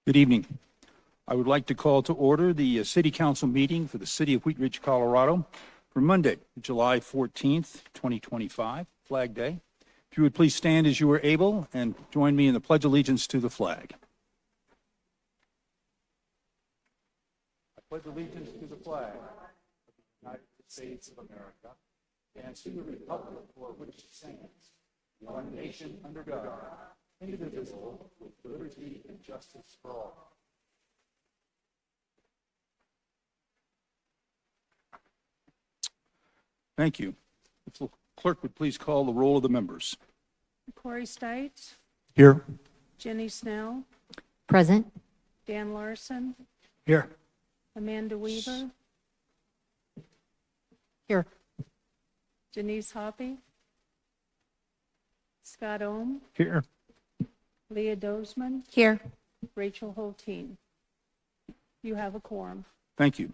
Good evening. I would like to call to order the City Council meeting for the City of Wheat Ridge, Colorado for Monday, July 14th, 2025, Flag Day. If you would please stand as you are able and join me in the Pledge of Allegiance to the flag. I pledge allegiance to the flag of the United States of America and to the republic for which it stands, one nation under God, indivisible, with liberty and justice for all. Thank you. If the clerk would please call the roll of the members. Corey Stites, Here. Jenny Snell, Present. Dan Larson, Here. Amanda Weaver, Here. Denise Hoppy, Scott Ohm, Here. Leah Dozeman, Here. Rachel Holteen. You have a quorum. Thank you.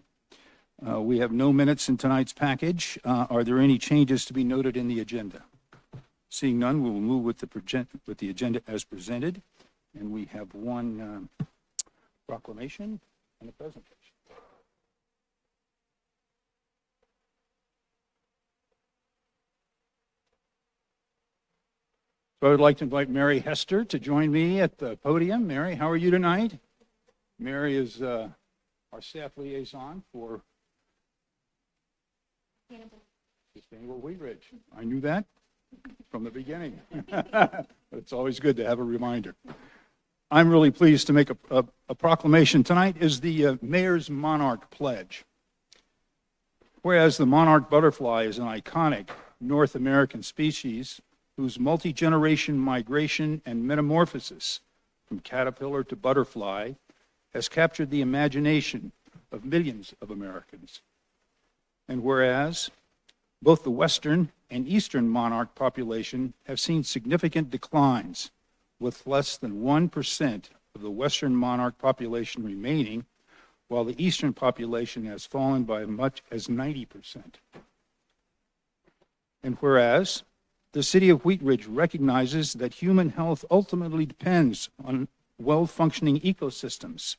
We have no minutes in tonight's package. Are there any changes to be noted in the agenda? Seeing none, we will move with the agenda as presented. And we have one proclamation and a presentation. So I would like to invite Mary Hester to join me at the podium. Mary, how are you tonight? Mary is our staff liaison for Sustainable Wheat Ridge. I knew that from the beginning. But it's always good to have a reminder. I'm really pleased to make a proclamation. Tonight is the Mayor's Monarch Pledge. Whereas the monarch butterfly is an iconic North American species whose multi-generation migration and metamorphosis from caterpillar to butterfly has captured the imagination of millions of Americans. And whereas both the western and eastern monarch population have seen significant declines, with less than 1% of the western monarch population remaining, while the eastern population has fallen by as much as 90%. And whereas the City of Wheat Ridge recognizes that human health ultimately depends on well-functioning ecosystems,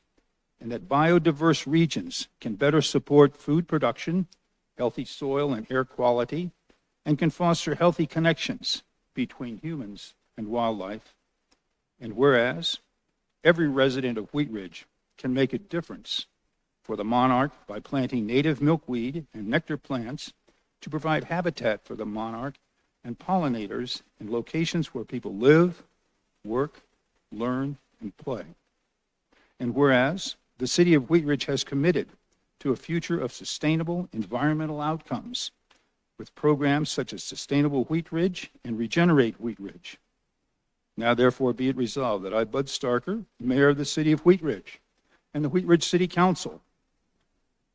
and that biodiverse regions can better support food production, healthy soil and air quality, and can foster healthy connections between humans and wildlife. And whereas every resident of Wheat Ridge can make a difference for the monarch by planting native milkweed and nectar plants to provide habitat for the monarch and pollinators in locations where people live, work, learn, and play. And whereas the City of Wheat Ridge has committed to a future of sustainable environmental outcomes with programs such as Sustainable Wheat Ridge and Regenerate Wheat Ridge. Now, therefore, be it resolved that I, Bud Starker, Mayor of the City of Wheat Ridge, and the Wheat Ridge City Council,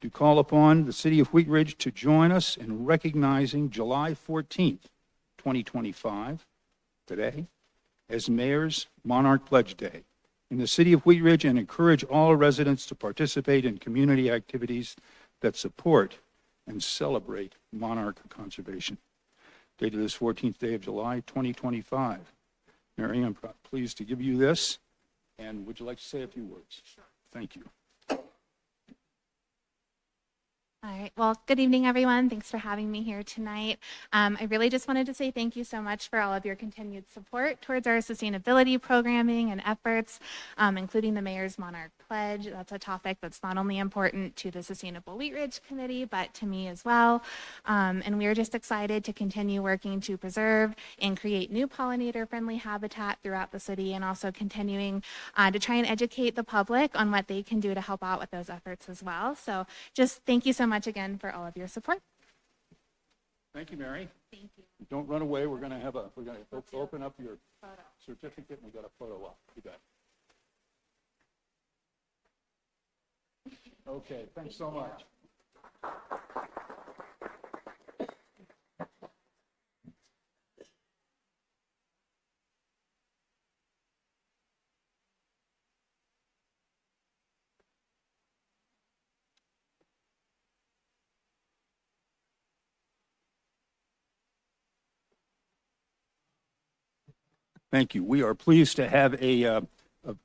do call upon the City of Wheat Ridge to join us in recognizing July 14th, 2025, today, as Mayor's Monarch Pledge Day in the City of Wheat Ridge, and encourage all residents to participate in community activities that support and celebrate monarch conservation. Dated this 14th day of July, 2025. Mary, I'm pleased to give you this, and would you like to say a few words? Sure. Thank you. All right. Well, good evening, everyone. Thanks for having me here tonight. I really just wanted to say thank you so much for all of your continued support towards our sustainability programming and efforts, including the Mayor's Monarch Pledge. That's a topic that's not only important to the Sustainable Wheat Ridge Committee, but to me as well. And we're just excited to continue working to preserve and create new pollinator-friendly habitat throughout the city, and also continuing to try and educate the public on what they can do to help out with those efforts as well. So just thank you so much again for all of your support. Thank you, Mary. Thank you. Don't run away. We're going to open up your certificate, and we got a photo up. You bet. Okay, thanks so much. Thank you. We are pleased to have a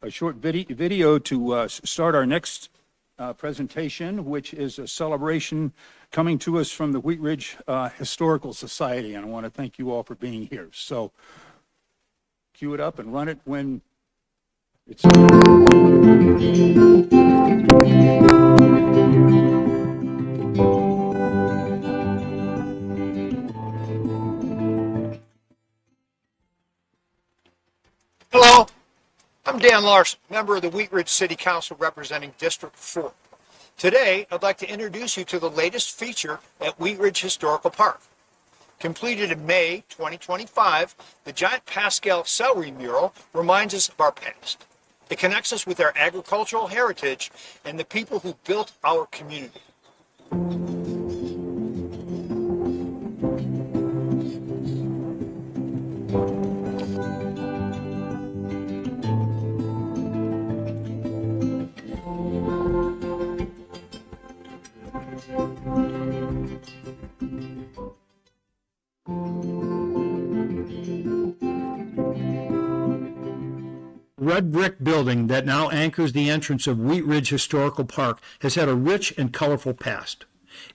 a short video to start our next presentation, which is a celebration coming to us from the Wheat Ridge Historical Society. And I want to thank you all for being here. So cue it up and run it when it's... Hello, I'm Dan Larson, member of the Wheat Ridge City Council representing District 4. Today, I'd like to introduce you to the latest feature at Wheat Ridge Historical Park. Completed in May 2025, the giant Pascal celery mural reminds us of our past. It connects us with our agricultural heritage and the people who built our community. Red brick building that now anchors the entrance of Wheat Ridge Historical Park has had a rich and colorful past.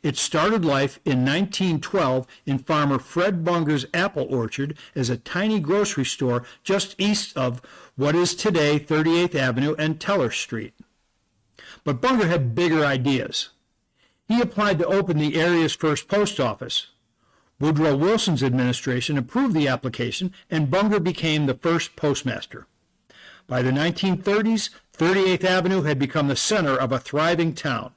It started life in 1912 in farmer Fred Bunger's apple orchard as a tiny grocery store just east of what is today 38th Avenue and Teller Street. But Bunger had bigger ideas. He applied to open the area's first post office. Woodrow Wilson's administration approved the application, and Bunger became the first postmaster. By the 1930s, 38th Avenue had become the center of a thriving town.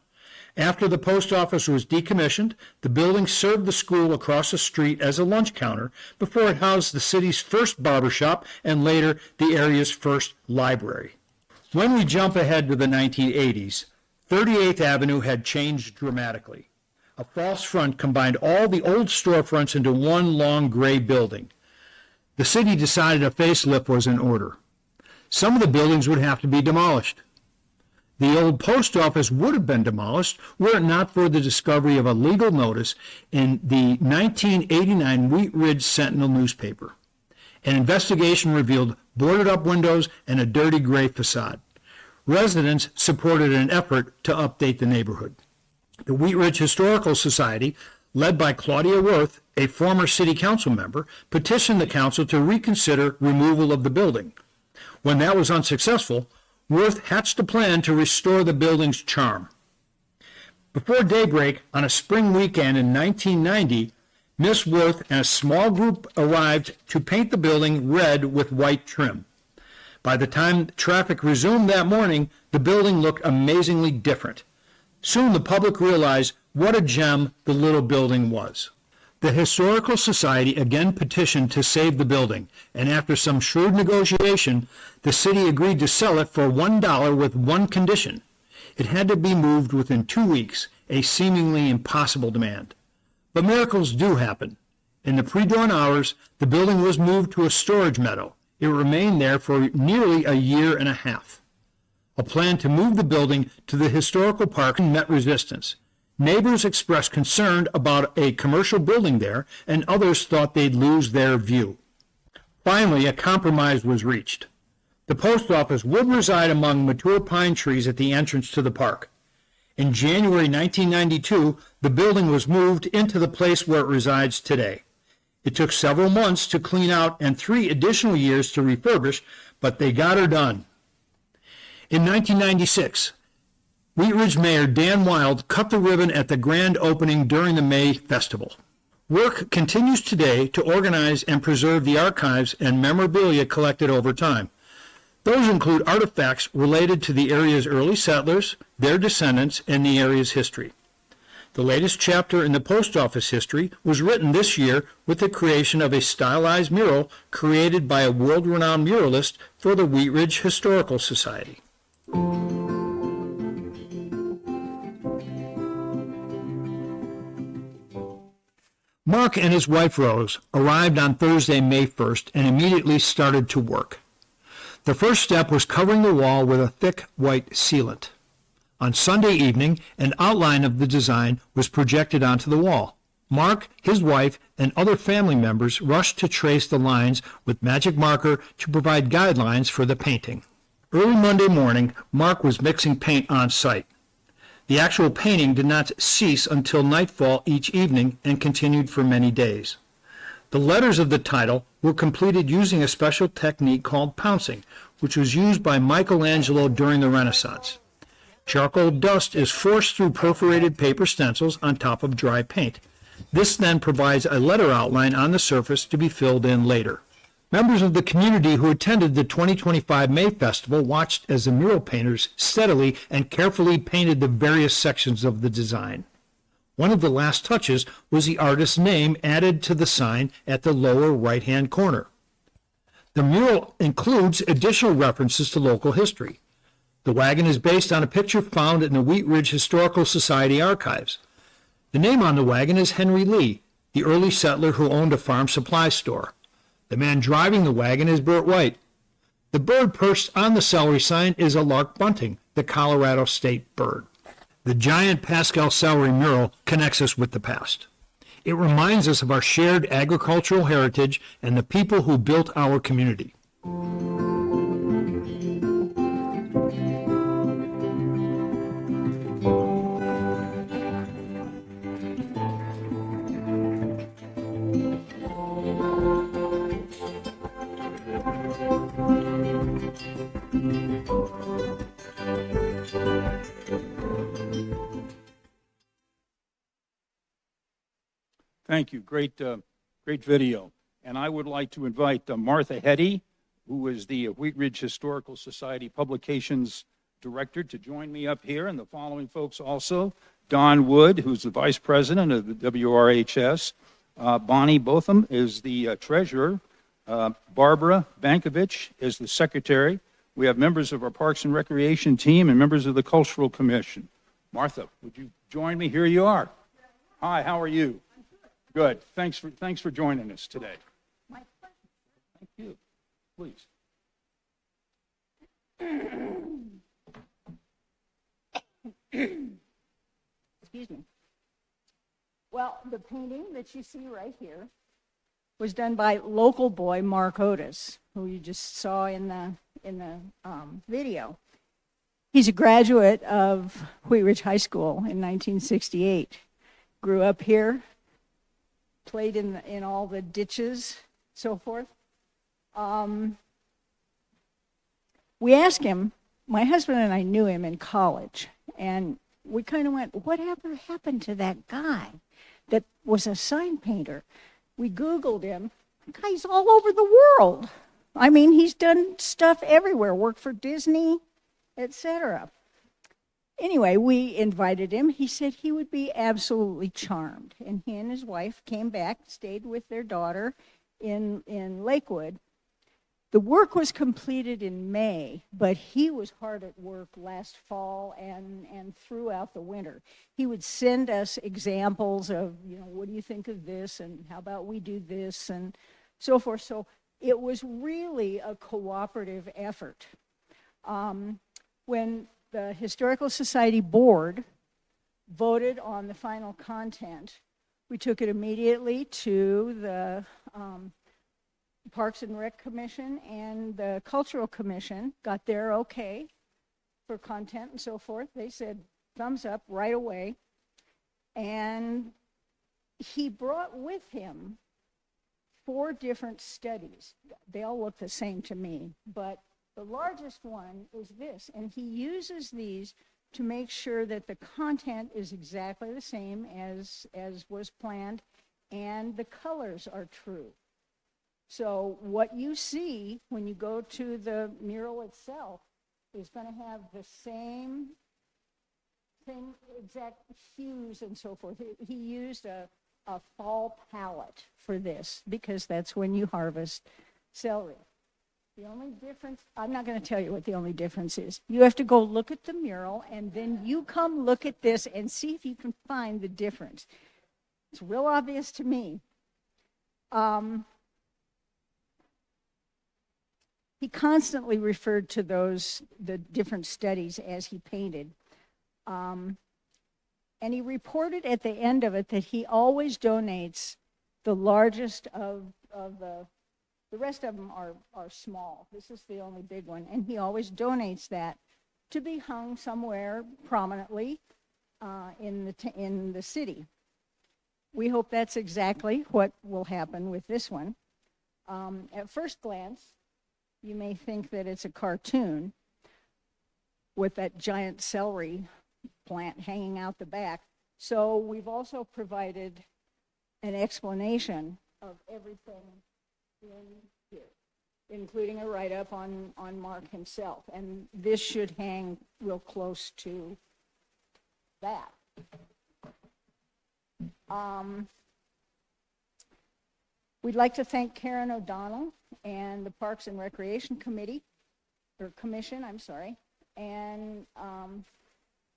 After the post office was decommissioned, the building served the school across the street as a lunch counter before it housed the city's first barber shop and later the area's first library. When we jump ahead to the 1980s, 38th Avenue had changed dramatically. A false front combined all the old storefronts into one long gray building. The city decided a facelift was in order. Some of the buildings would have to be demolished. The old post office would have been demolished were it not for the discovery of a legal notice in the 1989 Wheat Ridge Sentinel newspaper. An investigation revealed boarded-up windows and a dirty gray facade. Residents supported an effort to update the neighborhood. The Wheat Ridge Historical Society, led by Claudia Worth, a former city council member, petitioned the council to reconsider removal of the building. When that was unsuccessful, Worth hatched a plan to restore the building's charm. Before daybreak on a spring weekend in 1990, Miss Worth and a small group arrived to paint the building red with white trim. By the time traffic resumed that morning, the building looked amazingly different. Soon the public realized what a gem the little building was. The Historical Society again petitioned to save the building, and after some shrewd negotiation, the city agreed to sell it for $1 with one condition. It had to be moved within 2 weeks, a seemingly impossible demand. But miracles do happen. In the pre-dawn hours, the building was moved to a storage meadow. It remained there for nearly a year and a half. A plan to move the building to the historical park met resistance. Neighbors expressed concern about a commercial building there, and others thought they'd lose their view. Finally, a compromise was reached. The post office would reside among mature pine trees at the entrance to the park. In January 1992, the building was moved into the place where it resides today. It took several months to clean out and 3 additional years to refurbish, but they got her done. In 1996, Wheat Ridge Mayor Dan Wild cut the ribbon at the grand opening during the May Festival. Work continues today to organize and preserve the archives and memorabilia collected over time. Those include artifacts related to the area's early settlers, their descendants, and the area's history. The latest chapter in the post office history was written this year with the creation of a stylized mural created by a world-renowned muralist for the Wheat Ridge Historical Society. Mark and his wife Rose arrived on Thursday, May 1st, and immediately started to work. The first step was covering the wall with a thick white sealant. On Sunday evening, an outline of the design was projected onto the wall. Mark, his wife, and other family members rushed to trace the lines with magic marker to provide guidelines for the painting. Early Monday morning, Mark was mixing paint on site. The actual painting did not cease until nightfall each evening and continued for many days. The letters of the title were completed using a special technique called pouncing, which was used by Michelangelo during the Renaissance. Charcoal dust is forced through perforated paper stencils on top of dry paint. This then provides a letter outline on the surface to be filled in later. Members of the community who attended the 2025 May Festival watched as the mural painters steadily and carefully painted the various sections of the design. One of the last touches was the artist's name added to the sign at the lower right-hand corner. The mural includes additional references to local history. The wagon is based on a picture found in the Wheat Ridge Historical Society archives. The name on the wagon is Henry Lee, the early settler who owned a farm supply store. The man driving the wagon is Burt White. The bird perched on the celery sign is a lark bunting, the Colorado state bird. The giant Pascal celery mural connects us with the past. It reminds us of our shared agricultural heritage and the people who built our community. Thank you. Great video. And I would like to invite Martha Heddy, who is the Wheat Ridge Historical Society Publications Director, to join me up here, and the following folks also. Don Wood, who's the Vice President of the WRHS. Bonnie Botham is the Treasurer. Barbara Bankovich is the Secretary. We have members of our Parks and Recreation team and members of the Cultural Commission. Martha, would you join me? Here you are. Hi, how are you? Good. Thanks for joining us today. My pleasure. Thank you. Please. Excuse me. Well, the painting that you see right here was done by local boy Mark Otis, who you just saw in the video. He's a graduate of Wheat Ridge High School in 1968. Grew up here, played in all the ditches, so forth. We asked him, my husband and I knew him in college, and we kind of went, whatever happened to that guy that was a sign painter? We Googled him. The guy's all over the world. I mean, he's done stuff everywhere, worked for Disney, etc. Anyway, we invited him. He said he would be absolutely charmed. And he and his wife came back, stayed with their daughter in Lakewood. The work was completed in May, but he was hard at work last fall and throughout the winter. He would send us examples of, what do you think of this, and how about we do this, and so forth. So it was really a cooperative effort. When the Historical Society Board voted on the final content, we took it immediately to the Parks and Rec Commission and the Cultural Commission, got their okay for content and so forth. They said thumbs up right away. And he brought with him 4 different studies. They all look the same to me, but the largest one is this, and he uses these to make sure that the content is exactly the same as was planned, and the colors are true. So what you see when you go to the mural itself is going to have the same exact hues and so forth. He used a fall palette for this because that's when you harvest celery. The only difference, I'm not going to tell you what the only difference is. You have to go look at the mural, and then you come look at this and see if you can find the difference. It's real obvious to me. He constantly referred to the different studies as he painted. And he reported at the end of it that he always donates the largest of the The rest of them are small. This is the only big one, and he always donates that to be hung somewhere prominently in the city. We hope that's exactly what will happen with this one. At first glance, you may think that it's a cartoon with that giant celery plant hanging out the back. So we've also provided an explanation of everything in here, including a write-up on Mark himself. And this should hang real close to that. We'd like to thank Karen O'Donnell and the Parks and Recreation Committee, or Commission, I'm sorry, and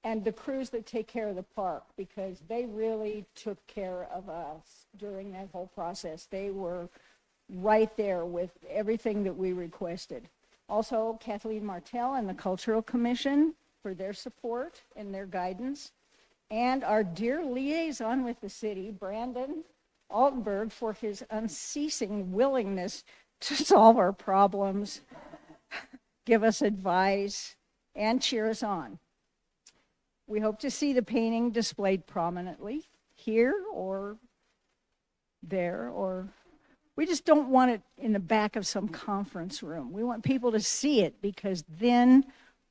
the crews that take care of the park, because they really took care of us during that whole process. They were right there with everything that we requested. Also, Kathleen Martell and the Cultural Commission for their support and their guidance, and our dear liaison with the city, Brandon Altenberg, for his unceasing willingness to solve our problems, give us advice, and cheer us on. We hope to see the painting displayed prominently here or there, or we just don't want it in the back of some conference room. We want people to see it, because then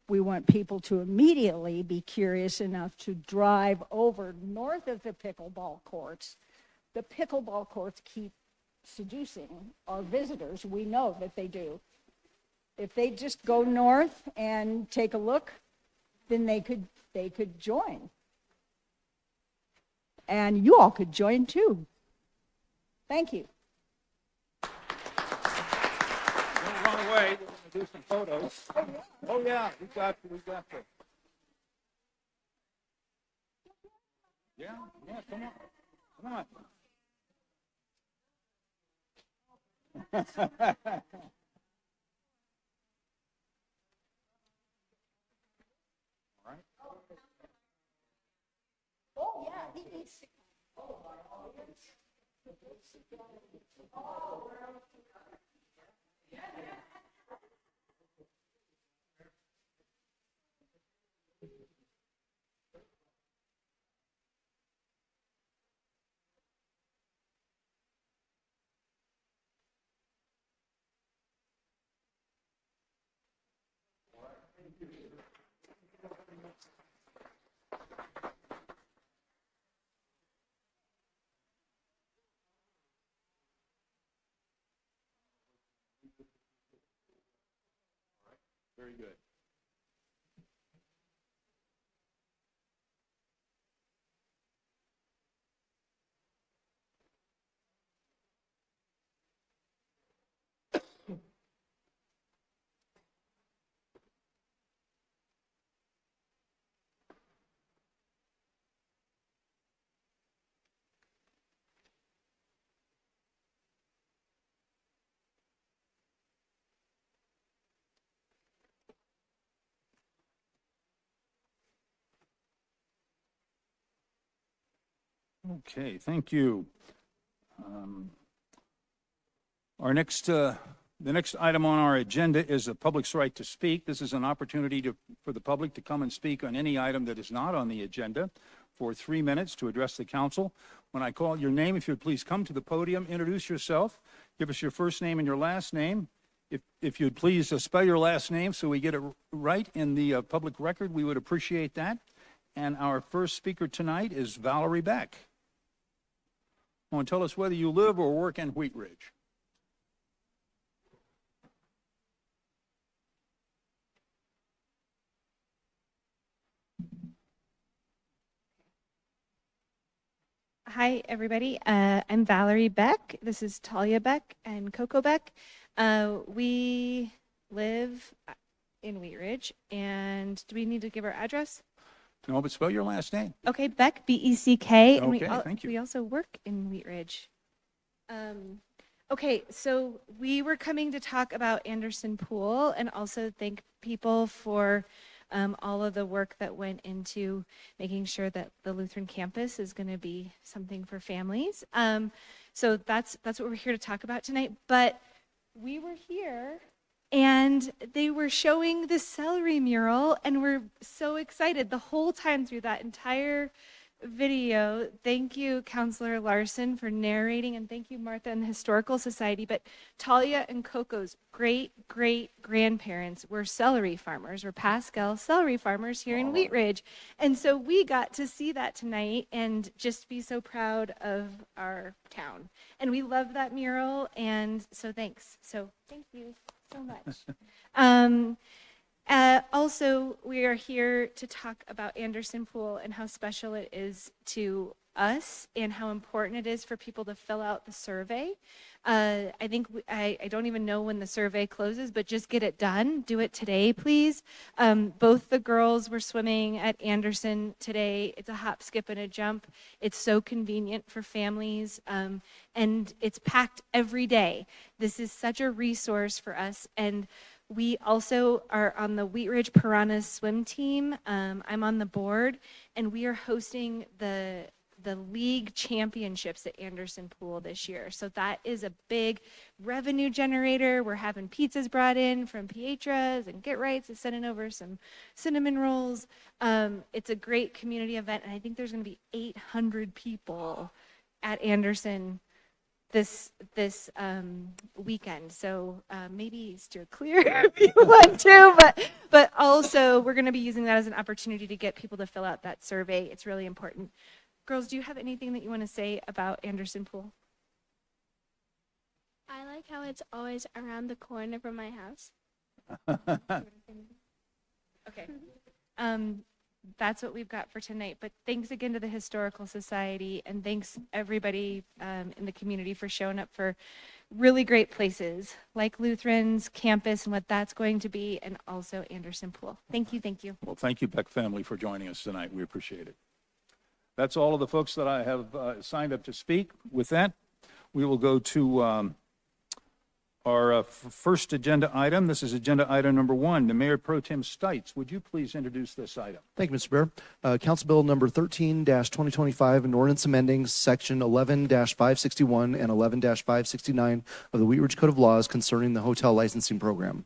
we want people to immediately be curious enough to drive over north of the pickleball courts. The pickleball courts keep seducing our visitors. We know that they do. If they just go north and take a look, then they could join. And you all could join too. Thank you. Don't run away. We're going to do some photos. Oh, yeah. We got to. Yeah, come on. Come on. Oh, yeah, he needs to. Very good. Okay, thank you. The next item on our agenda is the public's right to speak. This is an opportunity for the public to come and speak on any item that is not on the agenda for 3 minutes to address the council. When I call your name, if you'd please come to the podium, introduce yourself, give us your first name and your last name. If you'd please spell your last name so we get it right in the public record, we would appreciate that. And our first speaker tonight is Valerie Beck. Want to tell us whether you live or work in Wheat Ridge? Hi, everybody. I'm Valerie Beck. This is Talia Beck and Coco Beck. We live in Wheat Ridge, and do we need to give our address? No, but spell your last name. Okay, Beck, B-E-C-K. And Okay, thank you. We also work in Wheat Ridge. Okay, so we were coming to talk about Anderson Pool and also thank people for all of the work that went into making sure that the Lutheran campus is going to be something for families. So that's what we're here to talk about tonight. But we were here and they were showing the celery mural, and we're so excited the whole time through that entire video. Thank you, Counselor Larson, for narrating, and thank you, Martha, and the Historical Society. But Talia and Coco's great-great-grandparents were celery farmers, were Pascal celery farmers here in Wheat Ridge. And so we got to see that tonight and just be so proud of our town. And we love that mural, and so thanks. So thank you so much. Also, we are here to talk about Anderson Pool and how special it is to us and how important it is for people to fill out the survey. I think I don't even know when the survey closes, but just get it done. Do it today, please. Both the girls were swimming at Anderson today. It's a hop, skip, and a jump. It's so convenient for families, and it's packed every day. This is such a resource for us. And we also are on the Wheat Ridge Piranhas swim team. I'm on the board, and we are hosting the league championships at Anderson Pool this year. So that is a big revenue generator. We're having pizzas brought in from Pietra's and Get Right's is sending over some cinnamon rolls. It's a great community event, and I think there's going to be 800 people at Anderson this weekend. So maybe steer clear if you want to, but also we're going to be using that as an opportunity to get people to fill out that survey. It's really important. Girls, do you have anything that you want to say about Anderson Pool? I like how it's always around the corner from my house. Okay. That's what we've got for tonight. But thanks again to the Historical Society, and thanks everybody in the community for showing up for really great places like Lutheran's campus and what that's going to be, and also Anderson Pool. Thank you, thank you. Well, thank you, Beck family, for joining us tonight. We appreciate it. That's all of the folks that I have signed up to speak. With that, we will go to our first agenda item. This is agenda item number 1. The Mayor Pro Tem Stites, would you please introduce this item? Thank you, Mr. Mayor. Council Bill number 13-2025, an ordinance amending section 11-561 and 11-569 of the Wheat Ridge Code of Laws concerning the hotel licensing program.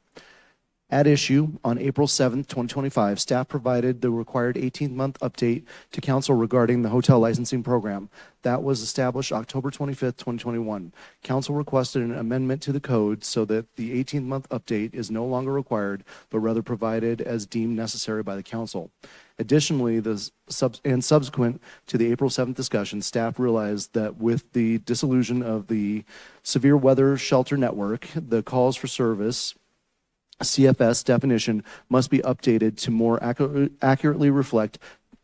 At issue, on April 7th, 2025, staff provided the required 18-month update to council regarding the hotel licensing program. That was established October 25th, 2021. Council requested an amendment to the code so that the 18-month update is no longer required, but rather provided as deemed necessary by the council. Additionally, subsequent to the April 7th discussion, staff realized that with the dissolution of the Severe Weather Shelter Network, the calls for service CFS definition must be updated to more accurately reflect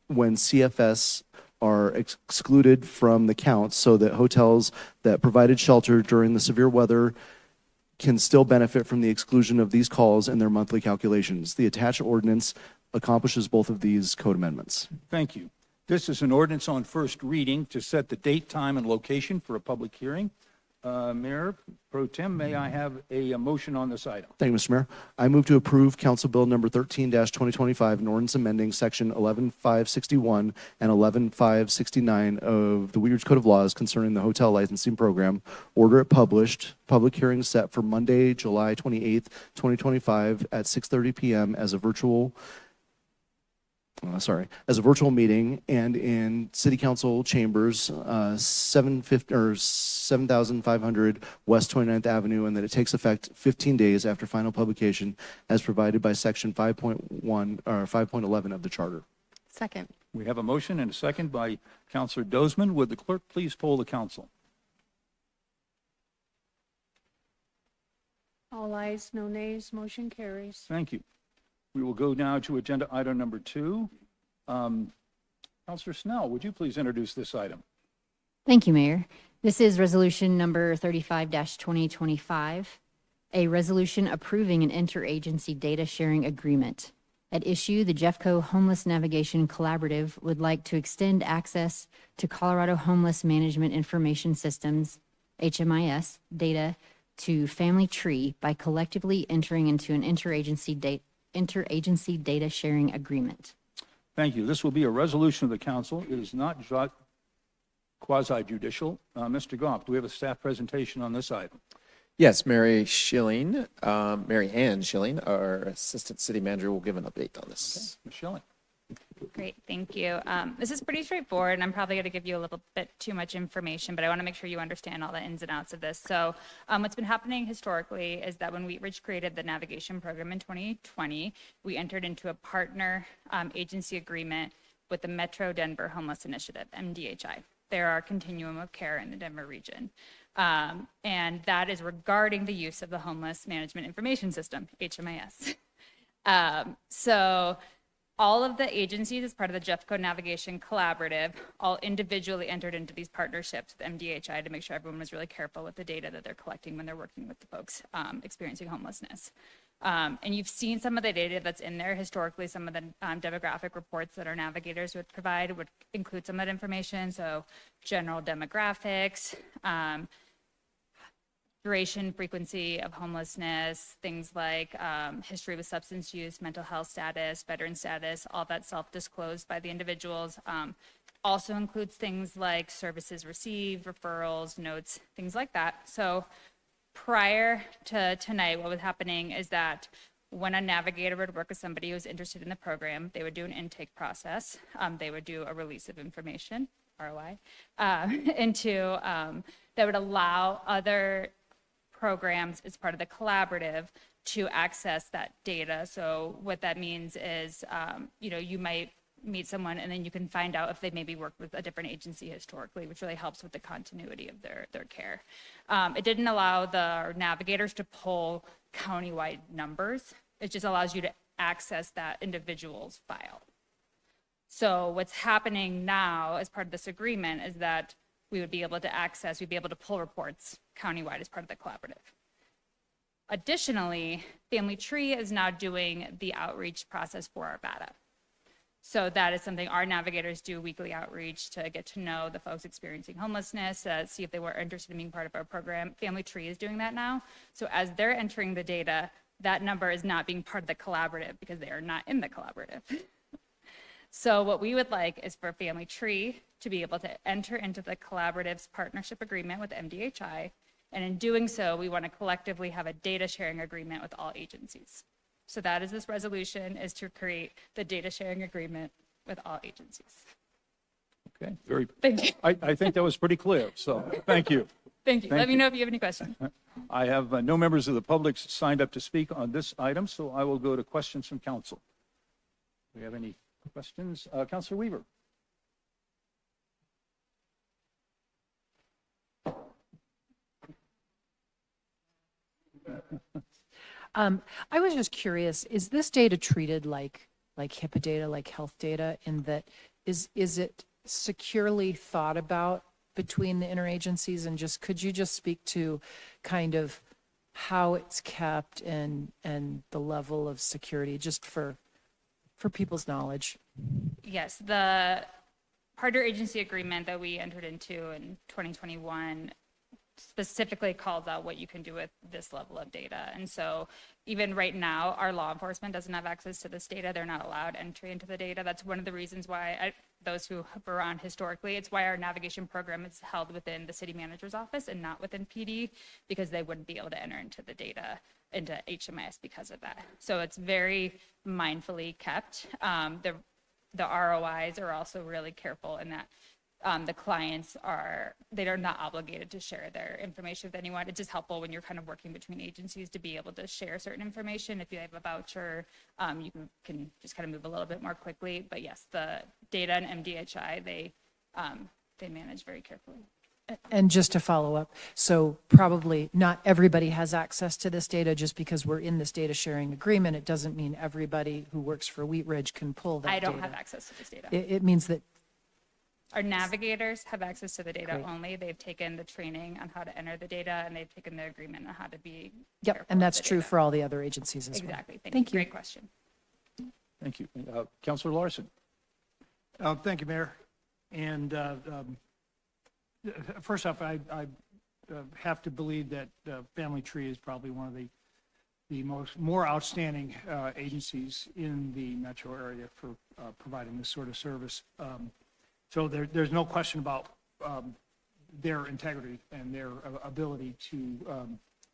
when CFS are excluded from the count, so that hotels that provided shelter during the severe weather can still benefit from the exclusion of these calls in their monthly calculations. The attached ordinance accomplishes both of these code amendments. Thank you. This is an ordinance on first reading to set the date, time, and location for a public hearing. Mayor Pro Tem, may I have a motion on this item? Thank you, Mr. Mayor. I move to approve Council Bill number 13-2025, an ordinance amending section 11-561 and 11-569 of the Wheat Ridge Code of Laws concerning the hotel licensing program. Order it published. Public hearing set for Monday, July 28th, 2025 at 6:30 p.m. as a virtual meeting and in City Council chambers, 7500 West 29th Avenue, and that it takes effect 15 days after final publication as provided by section 5.1 or 5.11 of the charter. Second. We have a motion and a second by Councilor Dozman. Would the clerk please poll the council? All ayes, no nays, motion carries. Thank you. We will go now to agenda item number 2. Councilor Snell, would you please introduce this item? Thank you, Mayor. This is resolution number 35-2025, a resolution approving an interagency data sharing agreement. At issue, the Jeffco Homeless Navigation Collaborative would like to extend access to Colorado Homeless Management Information Systems, HMIS, data to Family Tree by collectively entering into an interagency data sharing agreement. Thank you. This will be a resolution of the council. It is not quasi-judicial. Mr. Goff, do we have a staff presentation on this item? Yes, Mary Schilling, Mary Ann Schilling, our Assistant City Manager, will give an update on this. Ms. Schilling. Great, thank you. This is pretty straightforward, and I'm probably going to give you a little bit too much information, but I want to make sure you understand all the ins and outs of this. So what's been happening historically is that when Wheat Ridge created the navigation program in 2020, we entered into a partner agency agreement with the Metro Denver Homeless Initiative, MDHI. They're our continuum of care in the Denver region. And that is regarding the use of the Homeless Management Information System, HMIS. So all of the agencies as part of the Jeffco Navigation Collaborative all individually entered into these partnerships with MDHI to make sure everyone was really careful with the data that they're collecting when they're working with the folks experiencing homelessness. And you've seen some of the data that's in there. Historically, some of the demographic reports that our navigators would provide would include some of that information. So general demographics, duration, frequency of homelessness, things like history with substance use, mental health status, veteran status, all that self-disclosed by the individuals. Also includes things like services received, referrals, notes, things like that. So prior to tonight, what was happening is that when a navigator would work with somebody who was interested in the program, they would do an intake process. They would do a release of information, ROI, that would allow other programs as part of the collaborative to access that data. So what that means is, you might meet someone and then you can find out if they maybe worked with a different agency historically, which really helps with the continuity of their care. It didn't allow the navigators to pull countywide numbers. It just allows you to access that individual's file. So what's happening now as part of this agreement is that we'd be able to pull reports countywide as part of the collaborative. Additionally, Family Tree is now doing the outreach process for our BATA. So that is something our navigators do, weekly outreach to get to know the folks experiencing homelessness, see if they were interested in being part of our program. Family Tree is doing that now. So as they're entering the data, that number is not being part of the collaborative because they are not in the collaborative. So what we would like is for Family Tree to be able to enter into the collaborative's partnership agreement with MDHI. And in doing so, we want to collectively have a data sharing agreement with all agencies. So that is this resolution, is to create the data sharing agreement with all agencies. Okay, Thank you. I think that was pretty clear, so thank you. Thank you. Thank Let me you. know if you have any questions. I have no members of the public signed up to speak on this item, so I will go to questions from council. Do we have any questions? Councilor Weaver. I was just curious, is this data treated like HIPAA data, like health data, in that is it securely thought about between the interagencies? And just could you just speak to kind of how it's kept and the level of security, just for people's knowledge? Yes, the partner agency agreement that we entered into in 2021 specifically calls out what you can do with this level of data. And so even right now, our law enforcement doesn't have access to this data. They're not allowed entry into the data. That's one of the reasons why those who were on historically, it's why our navigation program is held within the city manager's office and not within PD, because they wouldn't be able to enter into the data into HMIS because of that. So it's very mindfully kept. The ROIs are also really careful in that the clients they are not obligated to share their information with anyone. It's just helpful when you're kind of working between agencies to be able to share certain information. If you have a voucher, you can just kind of move a little bit more quickly. But yes, the data and MDHI, they manage very carefully. And just to follow up, so probably not everybody has access to this data. Just because we're in this data sharing agreement, it doesn't mean everybody who works for Wheat Ridge can pull that data. I don't have access to this data. It means that our navigators have access to the data Great. only. They've taken the training on how to enter the data, and they've taken the agreement on how to be Yep, careful and of that's the true data. for all the other agencies as well. Exactly. Thank you. Great question. Thank you. Councilor Larson. Thank you, Mayor. And first off, I have to believe that Family Tree is probably one of the more outstanding agencies in the metro area for providing this sort of service. So there's no question about their integrity and their ability to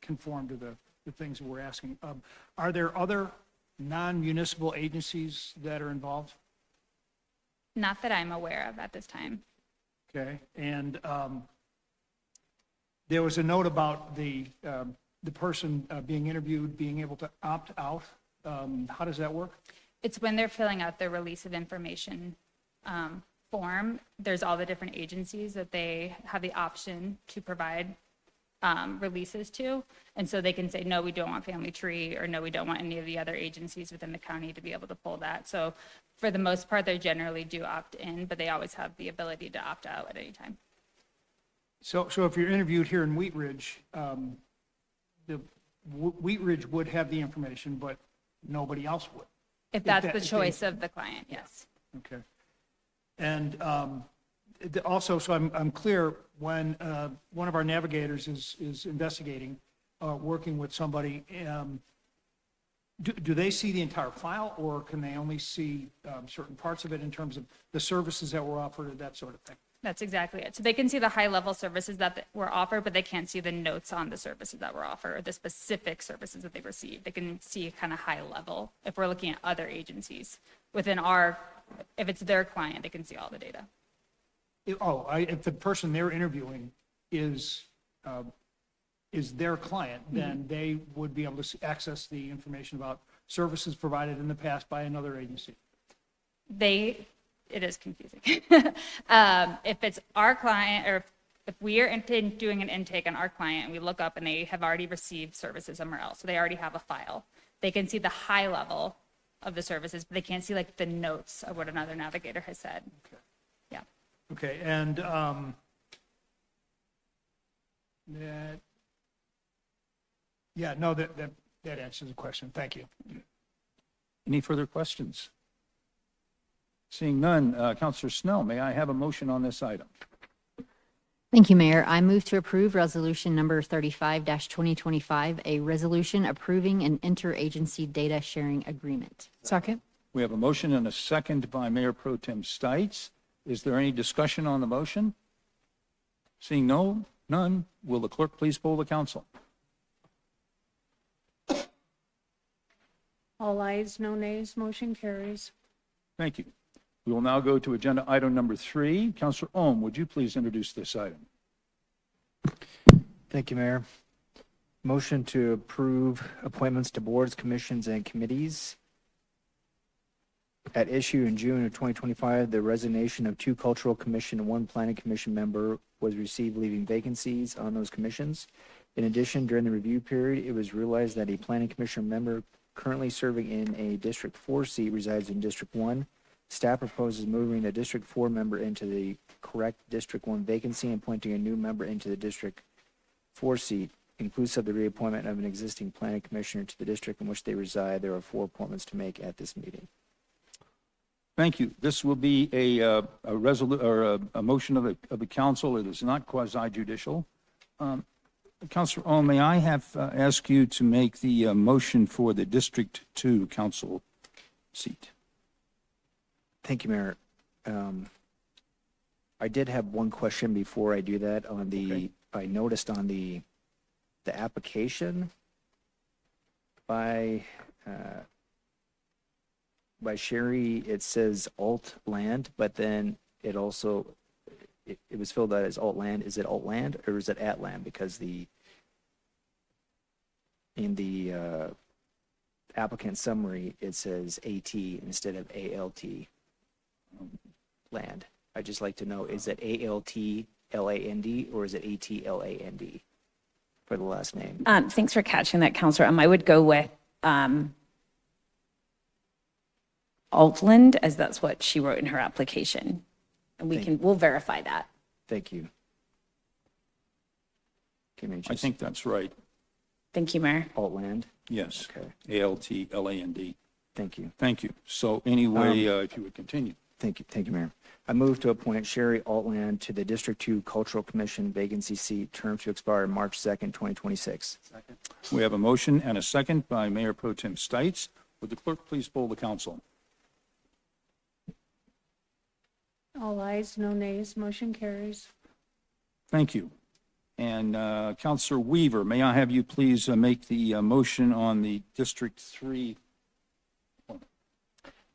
conform to the things that we're asking. Are there other non-municipal agencies that are involved? Not that I'm aware of at this time. Okay, and there was a note about the person being interviewed being able to opt out. How does that work? It's when they're filling out their release of information form. There's all the different agencies that they have the option to provide releases to. And so they can say, no, we don't want Family Tree, or no, we don't want any of the other agencies within the county to be able to pull that. So for the most part, they generally do opt in, but they always have the ability to opt out at any time. So if you're interviewed here in Wheat Ridge, Wheat Ridge would have the information, but nobody else would. If that's the choice of the client, yes. Okay. And also, so I'm clear, when one of our navigators is investigating, working with somebody, do they see the entire file, or can they only see certain parts of it in terms of the services that were offered and that sort of thing? That's exactly it. So they can see the high-level services that were offered, but they can't see the notes on the services that were offered, or the specific services that they received. They can see kind of high level. If we're looking at other agencies within if it's their client, they can see all the data. If the person they're interviewing is their client, then they would be able to access the information about services provided in the past by another agency. It is confusing. If it's our client, or if we are doing an intake on our client and we look up and they have already received services somewhere else, so they already have a file, they can see the high level of the services, but they can't see like the notes of what another navigator has said. Okay. Yeah. Okay, and that answers the question. Thank you. Any further questions? Seeing none, Councillor Snell, may I have a motion on this item? Thank you, Mayor. I move to approve resolution number 35-2025, a resolution approving an interagency data sharing agreement. Second? We have a motion and a second by Mayor Pro Tem Stites. Is there any discussion on the motion? Seeing none, will the clerk please poll the council? All ayes, no nays, motion carries. Thank you. We will now go to agenda item number 3. Councillor Ohm, would you please introduce this item? Thank you, Mayor. Motion to approve appointments to boards, commissions, and committees. At issue in June of 2025, the resignation of 2 cultural commission and 1 planning commission member was received, leaving vacancies on those commissions. In addition, during the review period, it was realized that a planning commission member currently serving in a District 4 seat resides in District 1. Staff proposes moving the District 4 member into the correct District 1 vacancy and appointing a new member into the District 4 seat, inclusive of the reappointment of an existing planning commissioner to the district in which they reside. There are 4 appointments to make at this meeting. Thank you. This will be a motion of the council. It is not quasi-judicial. Councillor Ohm, may I ask you to make the motion for the District 2 council seat? Thank you, Mayor. I did have one question before I do that. I noticed on the application by Sherry, it says alt land, but then it also, it was filled out as alt land. Is it alt land or is it at land? Because in the applicant summary, it says AT instead of ALT land. I'd just like to know, is it ALTLAND or is it ATLAND for the last name? Thanks for catching that, Councillor. I would go with Altland, as that's what she wrote in her application. And we'll verify that. Thank you. I think that's right. Thank you, Mayor. Altland? Yes. Okay. ALTLAND. Thank you. Thank you. So anyway, if you would continue. Thank you, Mayor. I move to appoint Sherry Altland to the District 2 Cultural Commission vacancy seat, term to expire March 2nd, 2026. Second. We have a motion and a second by Mayor Pro Tem Stites. Would the clerk please poll the council? All ayes, no nays, motion carries. Thank you. And Counselor Weaver, may I have you please make the motion on the District 3?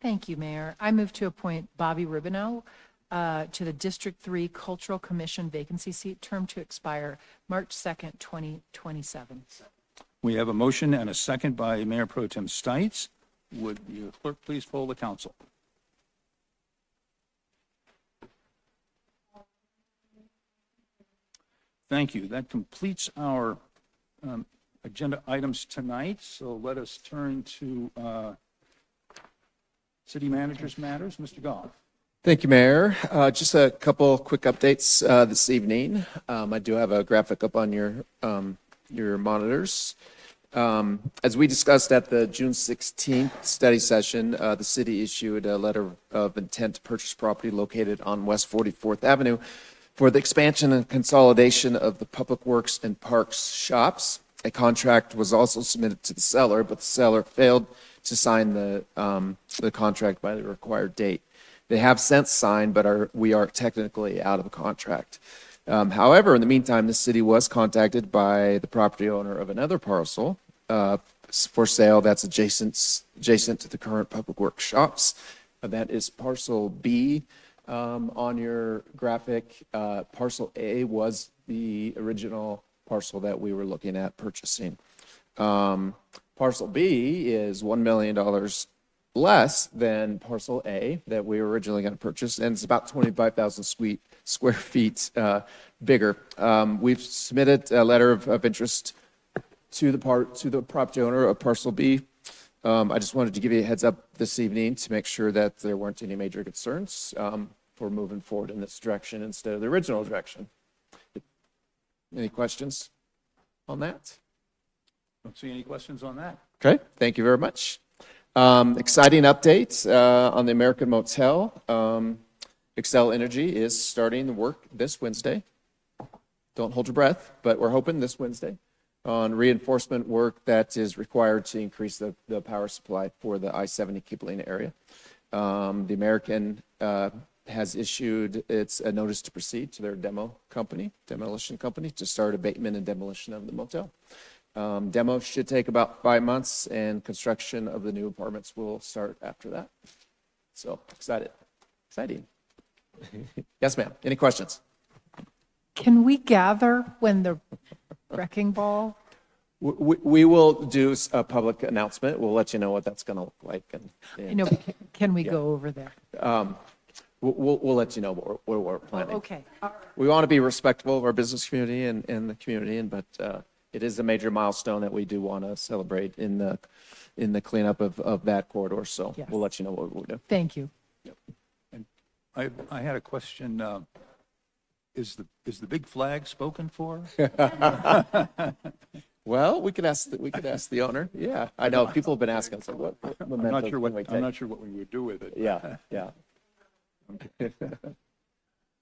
Thank you, Mayor. I move to appoint Bobby Rubino to the District 3 Cultural Commission vacancy seat, term to expire March 2nd, 2027. We have a motion and a second by Mayor Pro Tem Stites. Would the clerk please poll the council? Thank you. That completes our agenda items tonight. So let us turn to City Manager's matters. Mr. Goff. Thank you, Mayor. Just a couple quick updates this evening. I do have a graphic up on your monitors. As we discussed at the June 16th study session, the city issued a letter of intent to purchase property located on West 44th Avenue for the expansion and consolidation of the Public Works and Parks shops. A contract was also submitted to the seller, but the seller failed to sign the contract by the required date. They have since signed, but we are technically out of the contract. However, in the meantime, the city was contacted by the property owner of another parcel for sale that's adjacent to the current Public Works shops. That is parcel B on your graphic. Parcel A was the original parcel that we were looking at purchasing. Parcel B is $1 million less than parcel A that we were originally going to purchase, and it's about 25,000 square feet bigger. We've submitted a letter of interest to the property owner of parcel B. I just wanted to give you a heads up this evening to make sure that there weren't any major concerns for moving forward in this direction instead of the original direction. Any questions on that? Don't see any questions on that. Okay, thank you very much. Exciting updates on the American Motel. Xcel Energy is starting the work this Wednesday. Don't hold your breath, but we're hoping this Wednesday on reinforcement work that is required to increase the power supply for the I-70 Kipling area. The American has issued a notice to proceed to their demolition company to start abatement and demolition of the motel. Demo should take about 5 months, and construction of the new apartments will start after that. So exciting. Yes, ma'am. Any questions? Can we gather when the wrecking ball? We will do a public announcement. We'll let you know what that's going to look like. Can we go over there? We'll let you know what we're planning. Okay. We want to be respectful of our business community and the community, but it is a major milestone that we do want to celebrate in the cleanup of that corridor. So Yes. we'll let you know what we'll do. Thank you. And I had a question. Is the big flag spoken for? Well, we could ask the owner. Yeah, I know people have been asking. So what I'm not sure what we would do with it. Yeah.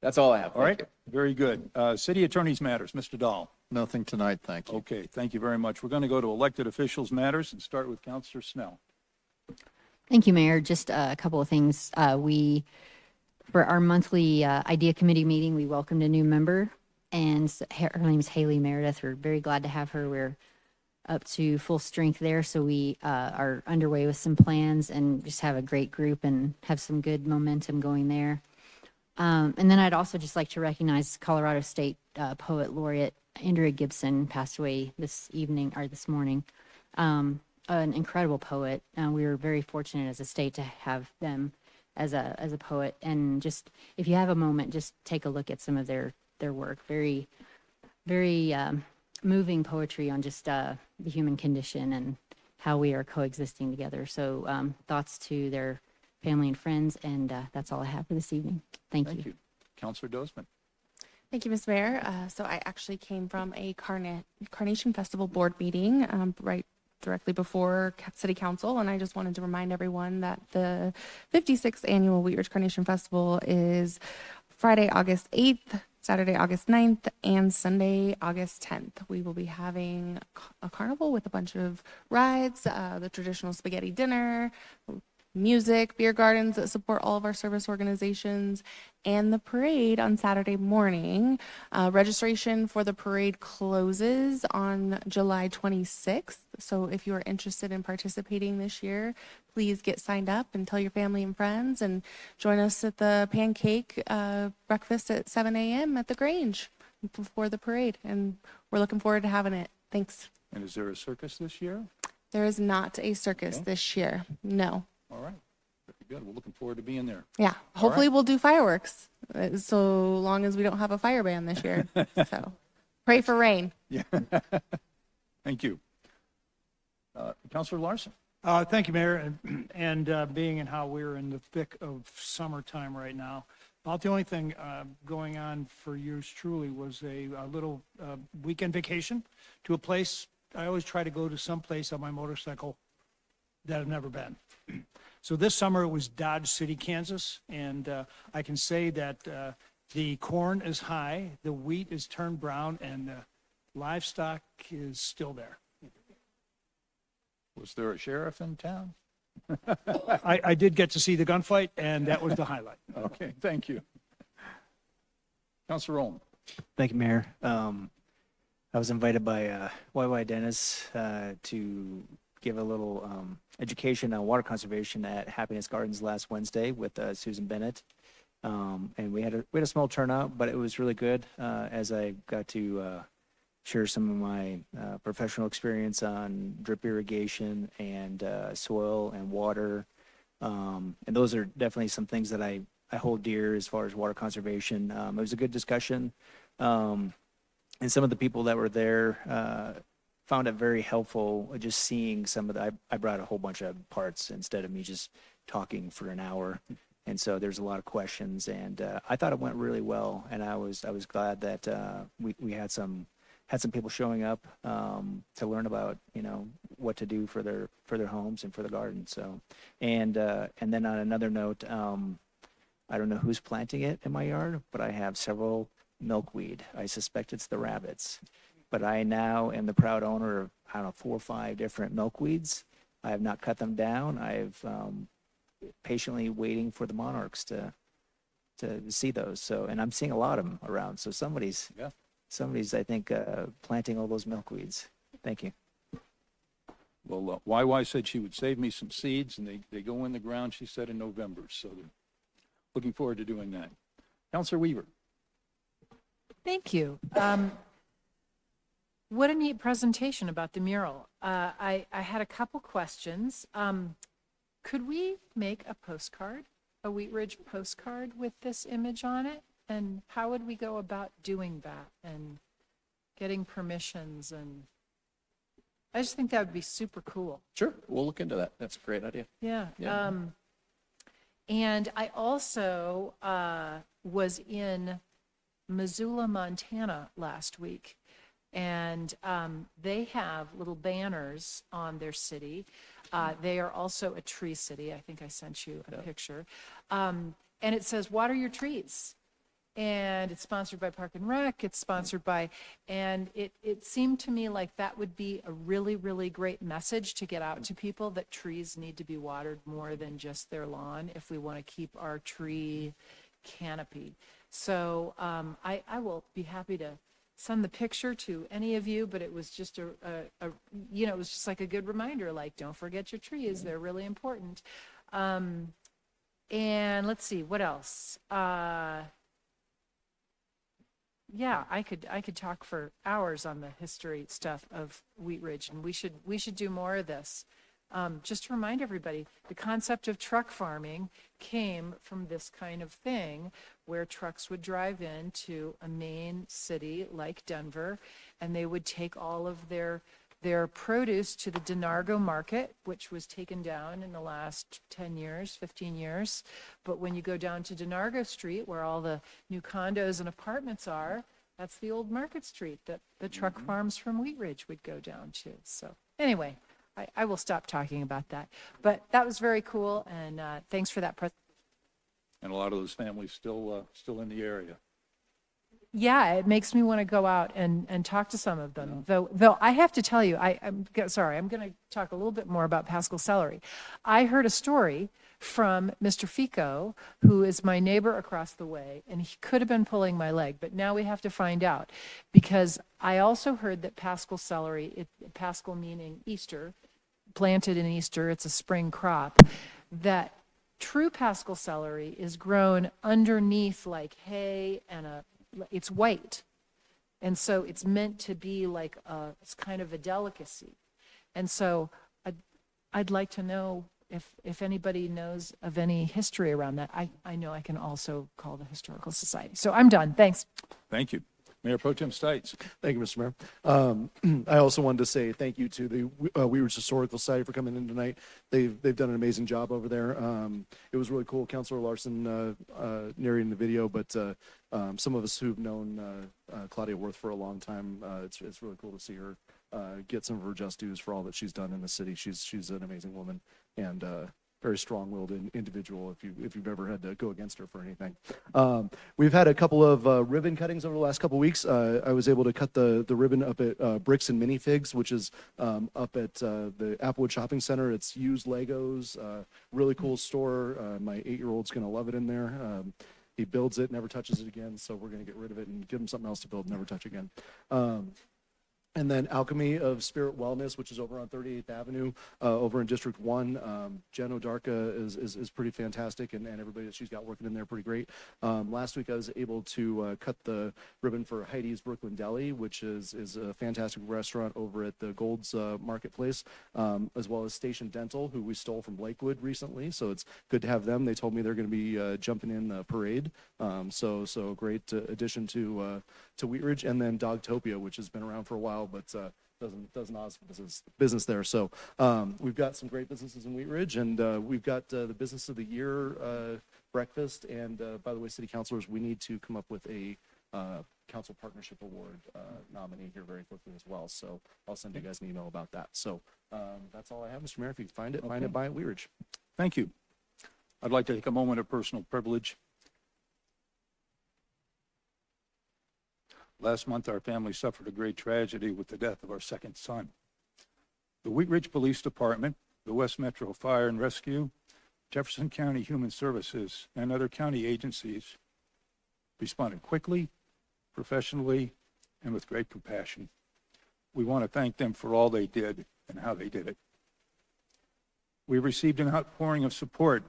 That's all I have. All right. Very good. City Attorney's matters. Mr. Dahl. Nothing tonight, thank you. Okay. Thank you very much. We're going to go to elected officials matters and start with Councilor Snell. Thank you, Mayor. Just a couple of things. For our monthly idea committee meeting, we welcomed a new member, and her name is Haley Meredith. We're very glad to have her. We're up to full strength there, so we are underway with some plans and just have a great group and have some good momentum going there. And then I'd also just like to recognize Colorado State Poet Laureate Andrea Gibson passed away this morning. An incredible poet. We were very fortunate as a state to have them as a poet. And just, if you have a moment, just take a look at some of their work. Very, very moving poetry on just the human condition and how we are coexisting together. So thoughts to their family and friends, and that's all I have for this evening. Thank you. Councilor Dozman. Thank you, Ms. Mayor. So I actually came from a Carnation Festival board meeting right directly before City Council, and I just wanted to remind everyone that the 56th annual Wheat Ridge Carnation Festival is Friday, August 8th, Saturday, August 9th, and Sunday, August 10th. We will be having a carnival with a bunch of rides, the traditional spaghetti dinner, music, beer gardens that support all of our service organizations, and the parade on Saturday morning. Registration for the parade closes on July 26th. So if you are interested in participating this year, please get signed up and tell your family and friends and join us at the pancake breakfast at 7 a.m. at the Grange before the parade. And we're looking forward to having it. Thanks. And is there a circus this year? There is not a circus this year. No. All right. Very good. We're looking forward to being there. Yeah. All Hopefully right. we'll do fireworks so long as we don't have a fire ban this year. So pray for rain. Yeah. Thank you. Councilor Larson. Thank you, Mayor. And being in how we're in the thick of summertime right now, about the only thing going on for yours truly was a little weekend vacation to a place. I always try to go to some place on my motorcycle that I've never been. So this summer it was Dodge City, Kansas, and I can say that the corn is high, the wheat is turned brown, and the livestock is still there. Was there a sheriff in town? I did get to see the gunfight, and that was the highlight. Okay, thank you. Councilor Ohm. Thank you, Mayor. I was invited by YY Dennis to give a little education on water conservation at Happiness Gardens last Wednesday with Susan Bennett. And we had a small turnout, but it was really good as I got to share some of my professional experience on drip irrigation and soil and water. And those are definitely some things that I hold dear as far as water conservation. It was a good discussion. And some of the people that were there found it very helpful just seeing some of the, I brought a whole bunch of parts instead of me just talking for an hour. And so there's a lot of questions, and I thought it went really well. And I was glad that we had some people showing up to learn about, what to do for their homes and for the garden. So, and then on another note, I don't know who's planting it in my yard, but I have several milkweed. I suspect it's the rabbits, but I now am the proud owner of, 4 or 5 different milkweeds. I have not cut them down. I've patiently waiting for the monarchs to see those. So, and I'm seeing a lot of them around. So somebody's, I think, planting all those milkweeds. Thank you. Well, YY said she would save me some seeds, and they go in the ground, she said, in November. So they're looking forward to doing that. Councilor Weaver. Thank you. What a neat presentation about the mural. I had a couple questions. Could we make a postcard, a Wheat Ridge postcard with this image on it? And how would we go about doing that and getting permissions? And I just think that would be super cool. Sure, we'll look into that. That's a great idea. Yeah. Yeah. And I also was in Missoula, Montana last week. And they have little banners on their city. They are also a tree city. I think I sent you a picture. And it says, water your trees. And it's sponsored by Park and Rec. It's sponsored by, and it seemed to me like that would be a really, really great message to get out to people, that trees need to be watered more than just their lawn if we want to keep our tree canopy. So I will be happy to send the picture to any of you, but it was just it was just like a good reminder, like, don't forget your trees. They're really important. And let's see, what else? Yeah, I could talk for hours on the history stuff of Wheat Ridge, and we should do more of this. Just to remind everybody, the concept of truck farming came from this kind of thing, where trucks would drive into a main city like Denver, and they would take all of their produce to the Denargo market, which was taken down in the last 10 years, 15 years. But when you go down to Denargo Street, where all the new condos and apartments are, that's the old Market Street that the truck farms from Wheat Ridge would go down to. So anyway, I will stop talking about that. But that was very cool, and thanks for that. And a lot of those families still in the area. Yeah, it makes me want to go out and talk to some of them. Though I have to tell you, I'm going to talk a little bit more about Pascal Celery. I heard a story from Mr. Fico, who is my neighbor across the way, and he could have been pulling my leg, but now we have to find out. Because I also heard that Paschal celery, Paschal meaning Easter, planted in Easter, it's a spring crop, that true Paschal celery is grown underneath like hay and it's white. And so it's meant to be like it's kind of a delicacy. And so I'd like to know if anybody knows of any history around that. I know I can also call the Historical Society. So I'm done. Thanks. Thank you. Mayor Pro Tem Stites. Thank you, Mr. Mayor. I also wanted to say thank you to the Wheat Ridge Historical Society for coming in tonight. They've done an amazing job over there. It was really cool. Councilor Larson narrating the video, but some of us who've known Claudia Worth for a long time, it's really cool to see her get some of her just dues for all that she's done in the city. She's an amazing woman and very strong-willed individual if you've ever had to go against her for anything. We've had a couple of ribbon cuttings over the last couple of weeks. I was able to cut the ribbon up at Bricks and Minifigs, which is up at the Applewood Shopping Center. It's used Legos, really cool store. My 8-year-old's going to love it in there. He builds it, never touches it again, so we're going to get rid of it and give him something else to build, never touch again. And then Alchemy of Spirit Wellness, which is over on 38th Avenue, over in District 1. Jen Odarka is pretty fantastic, and everybody that she's got working in there pretty great. Last week I was able to cut the ribbon for Heidi's Brooklyn Deli, which is a fantastic restaurant over at the Gold's Marketplace, as well as Station Dental, who we stole from Lakewood recently. So it's good to have them. They told me they're going to be jumping in the parade. So great addition to Wheat Ridge. And then Dogtopia, which has been around for a while, but does an awesome business there. So we've got some great businesses in Wheat Ridge, and we've got the Business of the Year breakfast. And by the way, city councilors, we need to come up with a council partnership award nominee here very quickly as well. So I'll send you guys an email about that. So that's all I have, Mr. Mayor. If you can find it, buy it, Wheat Ridge. Thank you. I'd like to take a moment of personal privilege. Last month, our family suffered a great tragedy with the death of our second son. The Wheat Ridge Police Department, the West Metro Fire and Rescue, Jefferson County Human Services, and other county agencies responded quickly, professionally, and with great compassion. We want to thank them for all they did and how they did it. We received an outpouring of support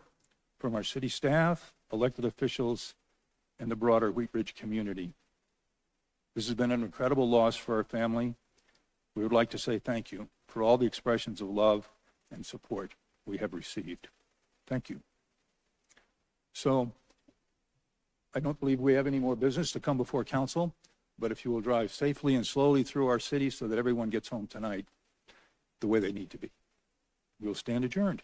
from our city staff, elected officials, and the broader Wheat Ridge community. This has been an incredible loss for our family. We would like to say thank you for all the expressions of love and support we have received. Thank you. So, I don't believe we have any more business to come before council, but if you will drive safely and slowly through our city so that everyone gets home tonight the way they need to be. We'll stand adjourned.